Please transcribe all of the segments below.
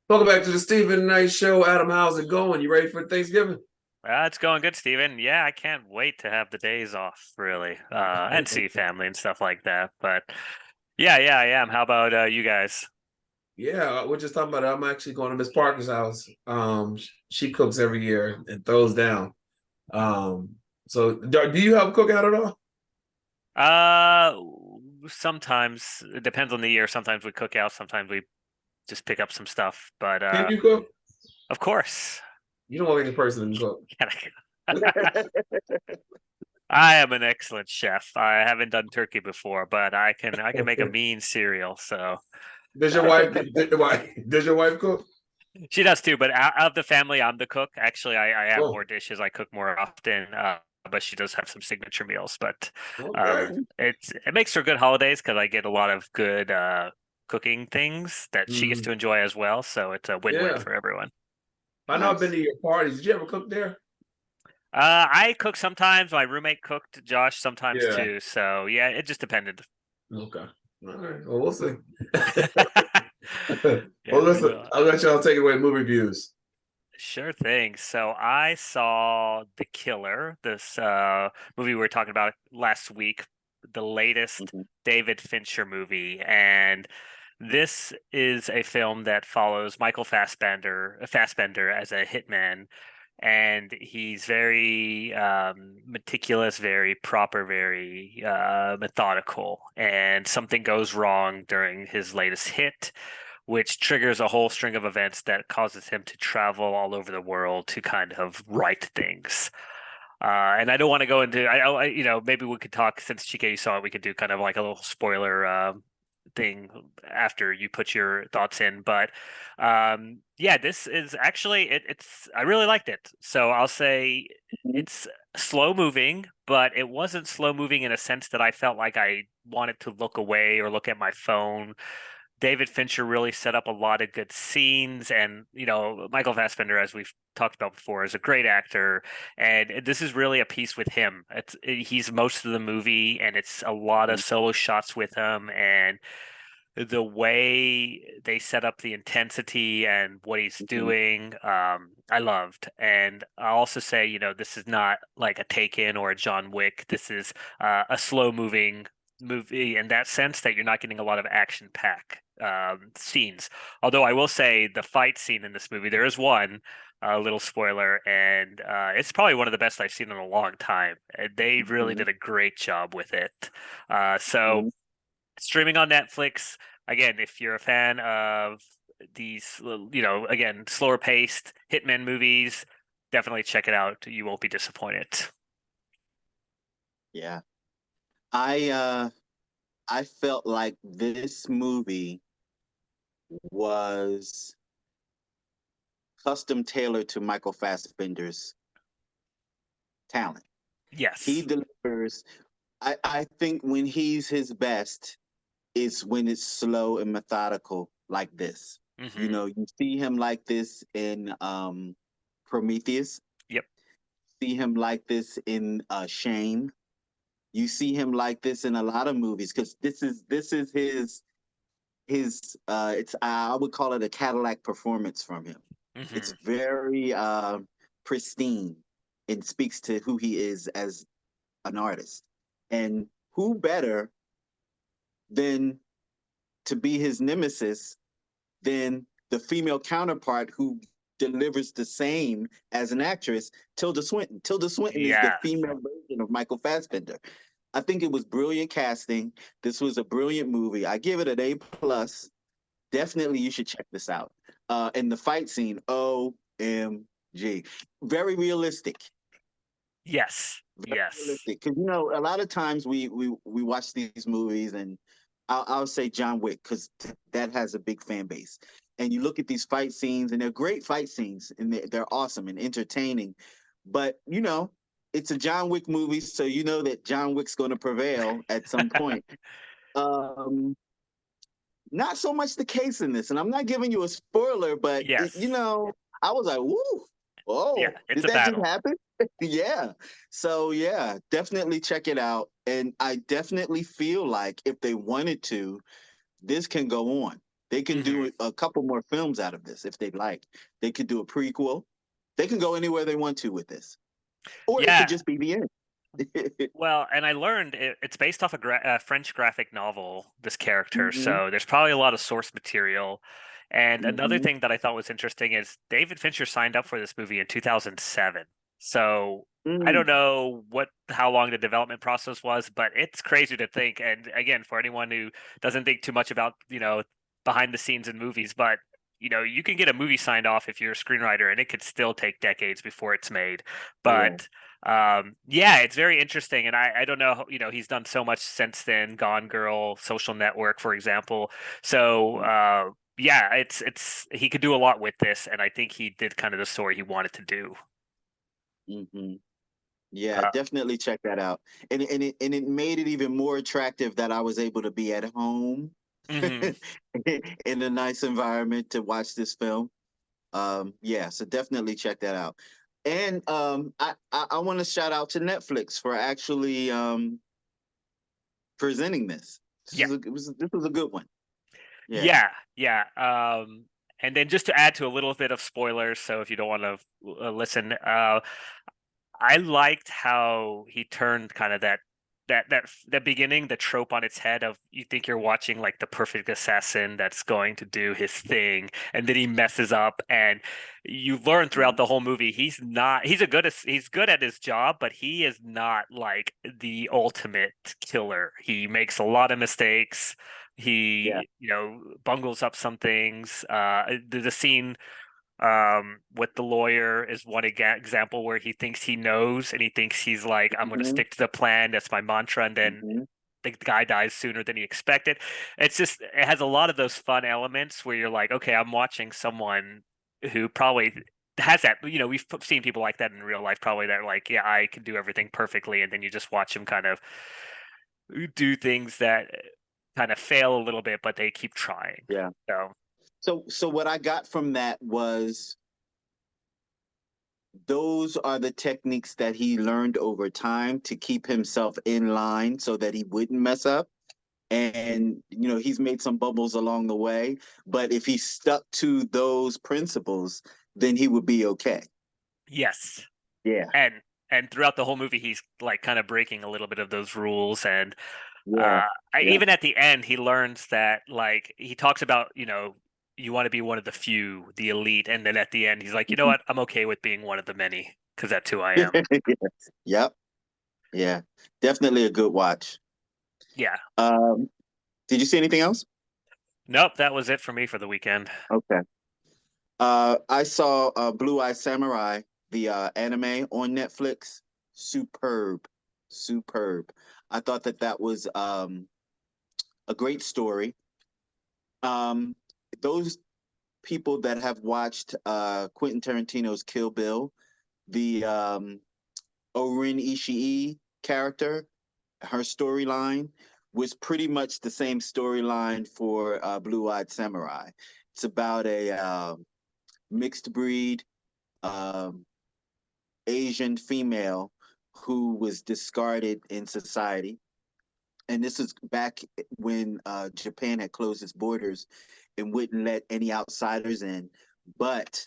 Welcome back to the Stephen Knight Show. Adam, how's it going? You ready for Thanksgiving? It's going good, Steven. Yeah, I can't wait to have the days off, really, and see family and stuff like that. But yeah, I am. How about you guys? Yeah, we're just talking about it. I'm actually going to Miss Parker's house. She cooks every year and throws down. Um, so do you help cook out at all? Uh, Sometimes it depends on the year. Sometimes we cook out. Sometimes we just pick up some stuff. But Can you cook? of course, You don't want any person to cook. I am an excellent chef. I haven't done turkey before, but I can make a mean cereal. So Does your uh, wife cook? she does too, but out of the family, I'm the cook. Actually, I have Oh, more dishes. I cook more often, but she does have some signature meals. But okay. it makes for good holidays because I get a lot of good cooking things that she gets Mm, to enjoy as well. So it's a win-win yeah. for everyone. I know I've been Nice. to your parties. Did you ever cook there? I cook sometimes. My roommate cooked, Josh sometimes Yeah. too. So yeah, it just depended. Okay. All right. Well, we'll see. Yeah, Well, we listen, will. I'll let y'all take it away. Movie views. Sure thing. So I saw The Killer, this movie we were talking about last week, the latest Mhm. David Fincher movie, and this is a film that follows Michael Fassbender as a hitman, and he's very meticulous, very proper, very methodical, and something goes wrong during his latest hit, which triggers a whole string of events that causes him to travel all over the world to kind of right things. And I don't want to go into, maybe we could talk since Chike, you saw it, we could do kind of like a little spoiler thing after you put your thoughts in. But yeah, this is actually it's I really liked it. So I'll say Mhm. it's slow moving, but it wasn't slow moving in a sense that I felt like I wanted to look away or look at my phone. David Fincher really set up a lot of good scenes, and Michael Fassbender, as we've talked about before, is a great actor, and this is really a piece with him. He's most of the movie, and it's a lot of Mhm. solo shots with him, and the way they set up the intensity and what he's Mhm. doing, I loved. And I'll also say, this is not like a Taken or a John Wick. This is a slow moving movie in that sense that you're not getting a lot of action pack scenes. Although I will say the fight scene in this movie, there is one. A little spoiler, and it's probably one of the best I've seen in a long time. And they really Mhm. did a great job with it. So Mhm. streaming on Netflix. Again, if you're a fan of these, again, slower paced hitman movies, definitely check it out. You won't be disappointed. Yeah. I uh I felt like this movie was custom tailored to Michael Fassbender's talent. He Yes. delivers. I think when he's his best is when it's slow and methodical like this. You Hmm. know, you see him like this in Prometheus, Yep. see him like this in Shane. You see him like this in a lot of movies because this is his it's I would call it a Cadillac performance from him. It's Hmm. very pristine and speaks to who he is as an artist. And who better than to be his nemesis than the female counterpart who delivers the same as an actress, Tilda Swinton. Tilda Swinton is the Yes. female version of Michael Fassbender. I think it was brilliant casting. This was a brilliant movie. I give it an A plus. Definitely, you should check this out. And the fight scene, OMG, very realistic. Yes. Very Yes. realistic. Because a lot of times we watch these movies, and I'll say John Wick because that has a big fan base. And you look at these fight scenes, and they're great fight scenes, and they're awesome and entertaining. But it's a John Wick movie, so you know that John Wick's going to prevail at some point. Um, Not so much the case in this, and I'm not giving you a spoiler, but Yes. I was like, "Woo, Yeah. oh, It's did a that just battle. happen?" Yeah. So yeah, definitely check it out, and I definitely feel like if they wanted to, this can go on. They can Hmm. do a couple more films out of this if they'd like. They could do a prequel. They can go anywhere they want to with this, or it could Yeah. just be the end. Well, and I learned it's based off a French graphic novel, this character. Hmm. So there's probably a lot of source material. And another Hmm. thing that I thought was interesting is David Fincher signed up for this movie in 2007. So I don't Mm. know how long the development process was, but it's crazy to think. And again, for anyone who doesn't think too much about, behind the scenes in movies, but you can get a movie signed off if you're a screenwriter and it could still take decades before it's made. Yeah. But yeah, it's very interesting, and I don't know, he's done so much since then. Gone Girl, Social Network, for example. So yeah, it's he could do a lot with this, and I think he did kind of the story he wanted to do. Hmm. Yeah, Uh, definitely check that out. And it made it even more attractive that I was able to be at home mhm. in a nice environment to watch this film. Yeah, so definitely check that out. And I want to shout out to Netflix for actually presenting this. Yeah, This was a good one. Yeah. yeah, yeah. And then just to add to a little bit of spoilers, so if you don't want to listen, I liked how he turned kind of that beginning, the trope on its head of you think you're watching like the perfect assassin that's going to do his thing, and then he messes up, and you learn throughout Mhm. the whole movie he's good at his job, but he is not like the ultimate killer. He makes a lot of mistakes. Yeah. He, bungles up some things. The scene with the lawyer is one example where he thinks he knows and he thinks he's like, I'm going to Hmm. stick to the plan, that's my mantra, and then Hmm. the guy dies sooner than he expected. It has a lot of those fun elements where you're like, okay, I'm watching someone who probably has that, we've seen people like that in real life, probably, that are like, yeah, I can do everything perfectly, and then you just watch him kind of do things that kind of fail a little bit, but they keep trying. Yeah. So So what I got from that was those are the techniques that he learned over time to keep himself in line so that he wouldn't mess up. And he's made some bubbles along the way, but if he stuck to those principles, then he would be okay. yes. Yeah. And throughout the whole movie he's like kind of breaking a little bit of those rules, and Yeah. Yeah. even at the end he learns that, like, he talks about, you want to be one of the few, the elite, and then at the end he's like, you know what, I'm okay with being one of the many because that's who I am. Yep. Yeah. Definitely a good watch. Yeah. um did you see anything else? Nope, that was it for me for the weekend. Okay. I saw Blue Eye Samurai, the anime on Netflix. Superb. Superb. I thought that was a great story. um those people that have watched Quentin Tarantino's Kill Bill, the Orin Ishii character, her storyline was pretty much the same storyline for Blue Eyed Samurai. It's about a mixed breed um, Asian female who was discarded in society. And this is back when Japan had closed its borders and wouldn't let any outsiders in. But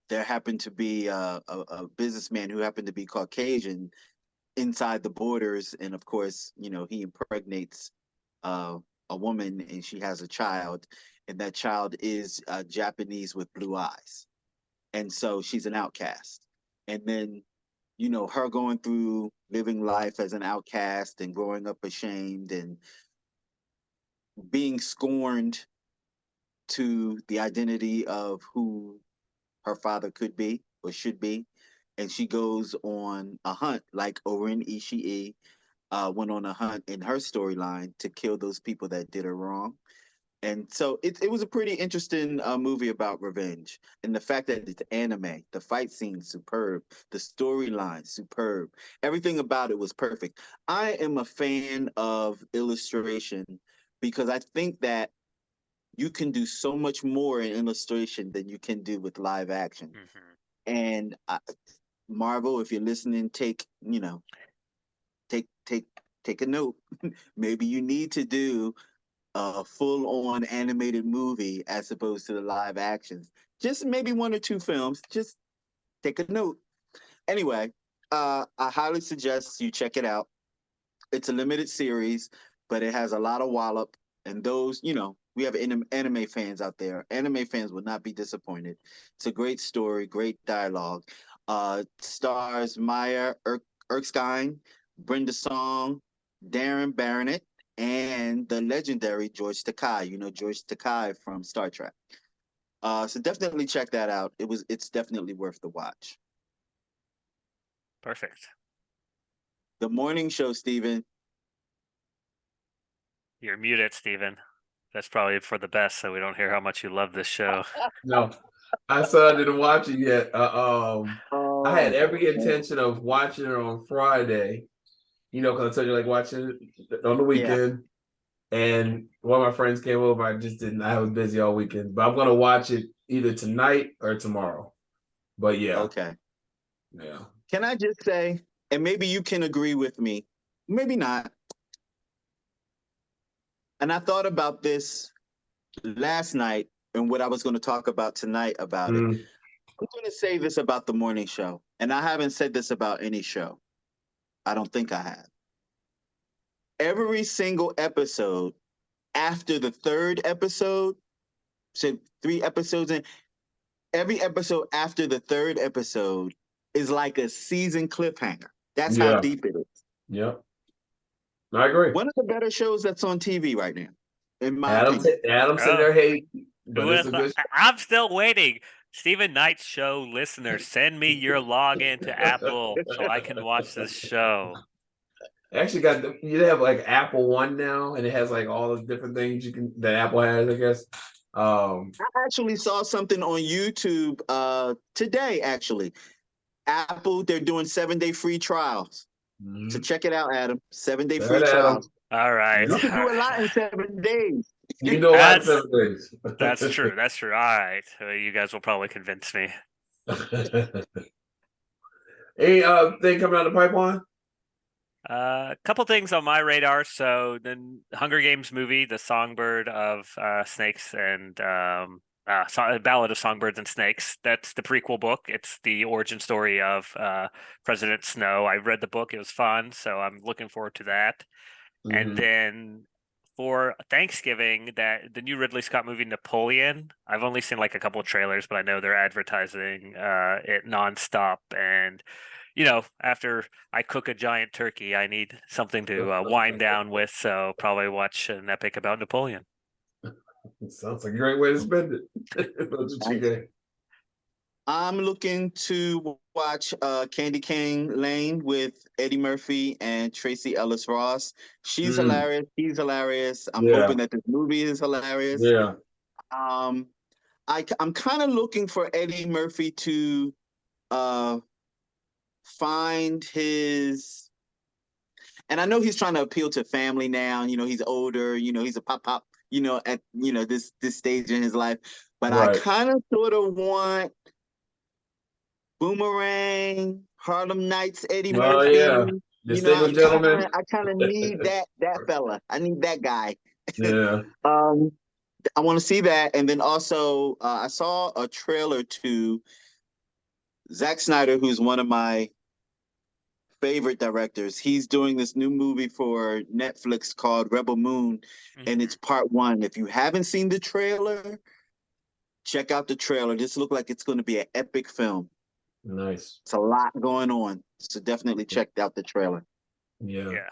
there happened to be a businessman who happened to be Caucasian inside the borders, and of course, he impregnates uh, a woman, and she has a child, and that child is Japanese with blue eyes, and so she's an outcast. And then, her going through living life as an outcast and growing up ashamed and being scorned to the identity of who her father could be or should be. And she goes on a hunt like Orin Ishii went on a hunt in her storyline to kill those people that did her wrong. And so it was a pretty interesting movie about revenge. And the fact that it's anime, the fight scene superb, the storyline superb, everything about it was perfect. I am a fan of illustration because I think that you can do so much more in illustration than you can do with live action. Hmm. And Marvel, if you're listening, take take a note. Maybe you need to do a full-on animated movie as opposed to the live actions. Just maybe one or two films. Just take a note. Anyway, I highly suggest you check it out. It's a limited series, but it has a lot of wallop. And those, we have anime fans out there. Anime fans will not be disappointed. It's a great story, great dialogue. Stars Maya Erskine, Brenda Song, Darren Barnett, and the legendary George Takei. George Takei from Star Trek. So definitely check that out. It's definitely worth the watch. Perfect. The morning show, Steven. You're muted, Steven. That's probably for the best, so we don't hear how much you love this show. No, I said I didn't watch it yet. I had every Oh, intention of watching it on Friday. Because I told you like watching it on the yeah. weekend. And one of my friends came over. I just didn't. I was busy all weekend, but I'm gonna watch it either tonight or tomorrow. But yeah, Okay. yeah. Can I just say, and maybe you can agree with me, maybe not. And I thought about this last night and what I was going to talk about tonight about it. Mm, I'm going to say this about the morning show, and I haven't said this about any show. I don't think I have. Every single episode after the third episode, so 3 episodes in, every episode after the third episode is like a season cliffhanger. That's how yeah, deep it is. yeah. I agree. One of the better shows that's on TV right now, in my opinion. Adam's in Oh, there hate, who but would it's have a thought? good I'm still waiting. Stephen Knight's show listeners, send me your login to Apple so I can watch this show. Actually got you have like Apple One now, and it has like all the different things that Apple has, I guess. I actually saw something on YouTube today, actually. Apple, they're doing 7-day free trials. So check it out, Adam. 7-day free Right, Adam. trials. All right. You can All do a lot right. in 7 days. You can do a lot in That's 7 days. that's true. That's true. All right. You guys will probably convince me. Any thing coming out of the pipeline? A couple things on my radar. So the Hunger Games movie, The Songbird of Snakes and Ballad of Songbirds and Snakes. That's the prequel book. It's the origin story of President Snow. I read the book. It was fun. So I'm looking forward to that. And then for Thanksgiving, that the new Ridley Scott movie Napoleon. I've only seen like a couple of trailers, but I know they're advertising it nonstop. And after I cook a giant turkey, I need something to wind down with. So probably watch an epic about Napoleon. Sounds like a great way to spend it. What you get? I'm looking to watch Candy Cane Lane with Eddie Murphy and Tracy Ellis Ross. She's hilarious. He's hilarious. I'm hoping that this movie is hilarious. Yeah. I'm kind of looking for Eddie Murphy to find his, and I know he's trying to appeal to family now. He's older. He's a pop. At this stage in his life, but I kind of sort of want Boomerang, Harlem Nights, Eddie Murphy. Yeah. Distinguished gentleman. I kind of need that fella. I need that guy. Yeah. I want to see that, and then also I saw a trailer to Zack Snyder, who's one of my favorite directors. He's doing this new movie for Netflix called Rebel Moon, and it's part 1. If you haven't seen the trailer, check out the trailer. This looks like it's going to be an epic film. Nice. It's a lot going on, so definitely check out the trailer. Yeah.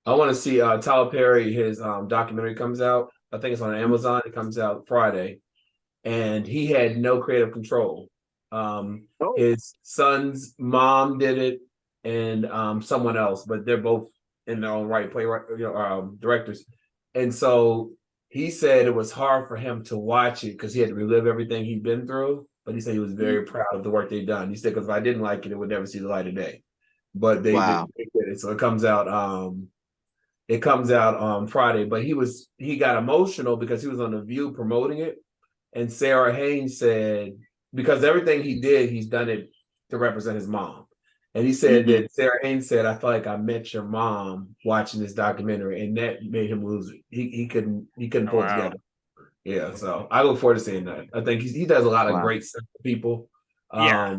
I want to see Tyler Perry. His documentary comes out. I think it's on Amazon. It comes out Friday, and he had no creative control. His son's mom did it, and someone else, but they're both in their own right, directors. And so he said it was hard for him to watch it because he had to relive everything he'd been through. But he said he was very proud of the work they'd done. He said, because if I didn't like it, it would never see the light of day. But they did it. So it comes out on Friday. But he got emotional because he was on The View promoting it. And Sarah Haynes said, because everything he did, he's done it to represent his mom. And he said that Sarah Haynes said, "I feel like I met your mom watching this documentary," and that made him lose it. He couldn't Oh, pull it wow. together. Yeah, so I look forward to seeing that. I think he does a lot of Wow. great stuff for people. Yeah.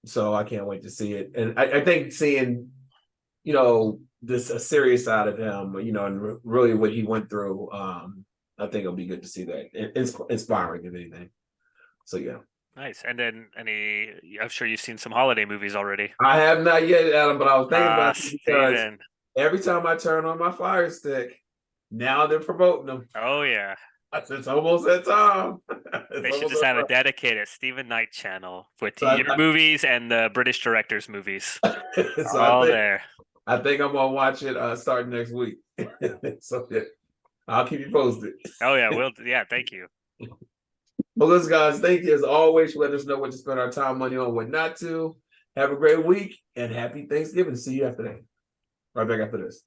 So I can't wait to see it. And I think seeing, this a serious side of him, and really what he went through, I think it'll be good to see that. It's inspiring if anything. So yeah. Nice. And then I'm sure you've seen some holiday movies already. I have not yet, Adam, but I was thinking about it because Steven. every time I turn on my Fire Stick, now they're promoting them. Oh, yeah. It's almost that time. It's They should almost just that have a time. dedicated Steven Knight channel with So your movies and the British directors' movies. so All there. I think I'm gonna watch it starting next week. So yeah, I'll keep you posted. Oh, yeah. Yeah, thank you. Well, listen, guys, thank you as always for letting us know what to spend our time, money on, what not to. Have a great week and happy Thanksgiving. See you after that. Right back after this.